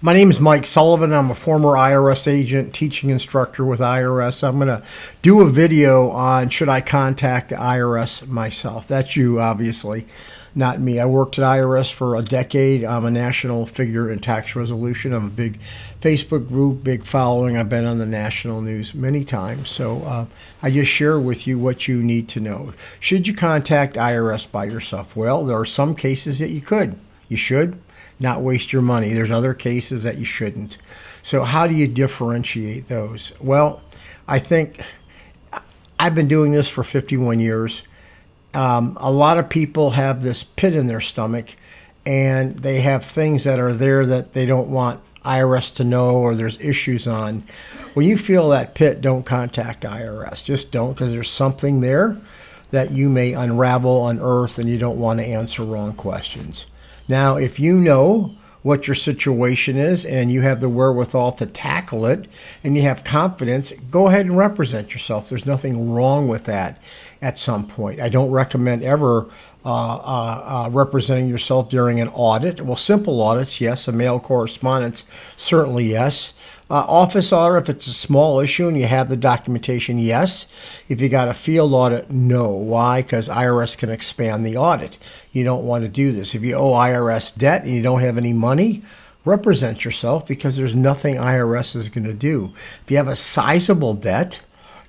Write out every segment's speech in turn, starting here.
My name is Mike Sullivan. I'm a former IRS agent, teaching instructor with IRS. I'm going to do a video on should I contact the IRS myself. That's you, obviously, not me. I worked at IRS for a decade. I'm a national figure in tax resolution. I'm a big Facebook group, big following. I've been on the national news many times. So I just share with you what you need to know. Should you contact IRS by yourself? Well, there are some cases that you could. You should not waste your money. There's other cases that you shouldn't. So how do you differentiate those? Well, I think I've been doing this for 51 years. A lot of people have this pit in their stomach, and they have things that are there that they don't want IRS to know, or there's issues on. When you feel that pit, don't contact IRS. Just don't, because there's something there that you may unravel, unearth, and you don't want to answer wrong questions. Now, if you know what your situation is and you have the wherewithal to tackle it and you have confidence, go ahead and represent yourself. There's nothing wrong with that at some point. I don't recommend ever representing yourself during an audit. Well, simple audits, yes. A mail correspondence, certainly yes. Office audit, if it's a small issue and you have the documentation, yes. If you got a field audit, no. Why? Because IRS can expand the audit. You don't want to do this. If you owe IRS debt and you don't have any money, represent yourself, because there's nothing IRS is going to do. If you have a sizable debt,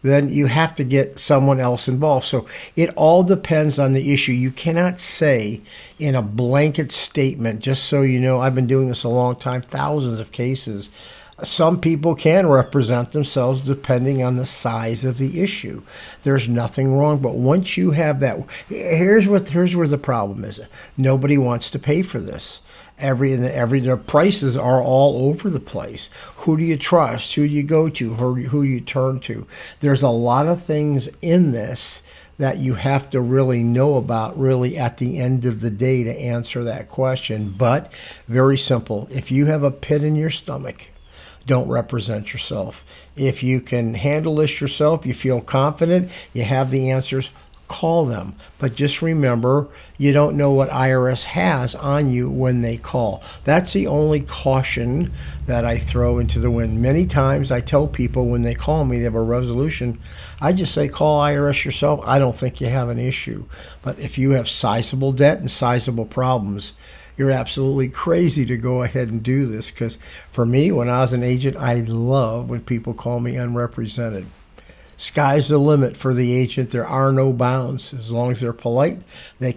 then you have to get someone else involved. So it all depends on the issue. You cannot say in a blanket statement, just so you know, I've been doing this a long time, thousands of cases. Some people can represent themselves depending on the size of the issue. There's nothing wrong, but once you have that, here's where the problem is. Nobody wants to pay for this. The prices are all over the place. Who do you trust? Who do you go to? Who you turn to? There's a lot of things in this that you have to really know about, really, at the end of the day, to answer that question. But very simple. If you have a pit in your stomach, don't represent yourself. If you can handle this yourself, you feel confident, you have the answers, call them. But just remember, you don't know what IRS has on you when they call. That's the only caution that I throw into the wind. Many times I tell people when they call me, they have a resolution, I just say, call IRS yourself. I don't think you have an issue. But if you have sizable debt and sizable problems, you're absolutely crazy to go ahead and do this, because for me, when I was an agent, I love when people call me unrepresented. Sky's the limit for the agent. There are no bounds. As long as they're polite, they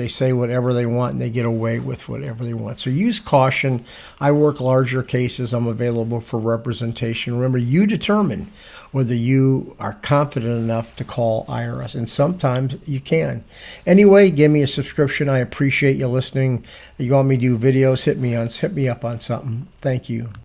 say whatever they want and they get away with whatever they want. So use caution. I work larger cases. I'm available for representation. Remember, you determine whether you are confident enough to call IRS, and sometimes you can. Anyway, give me a subscription. I appreciate you listening. You want me to do videos, hit me up on something. Thank you.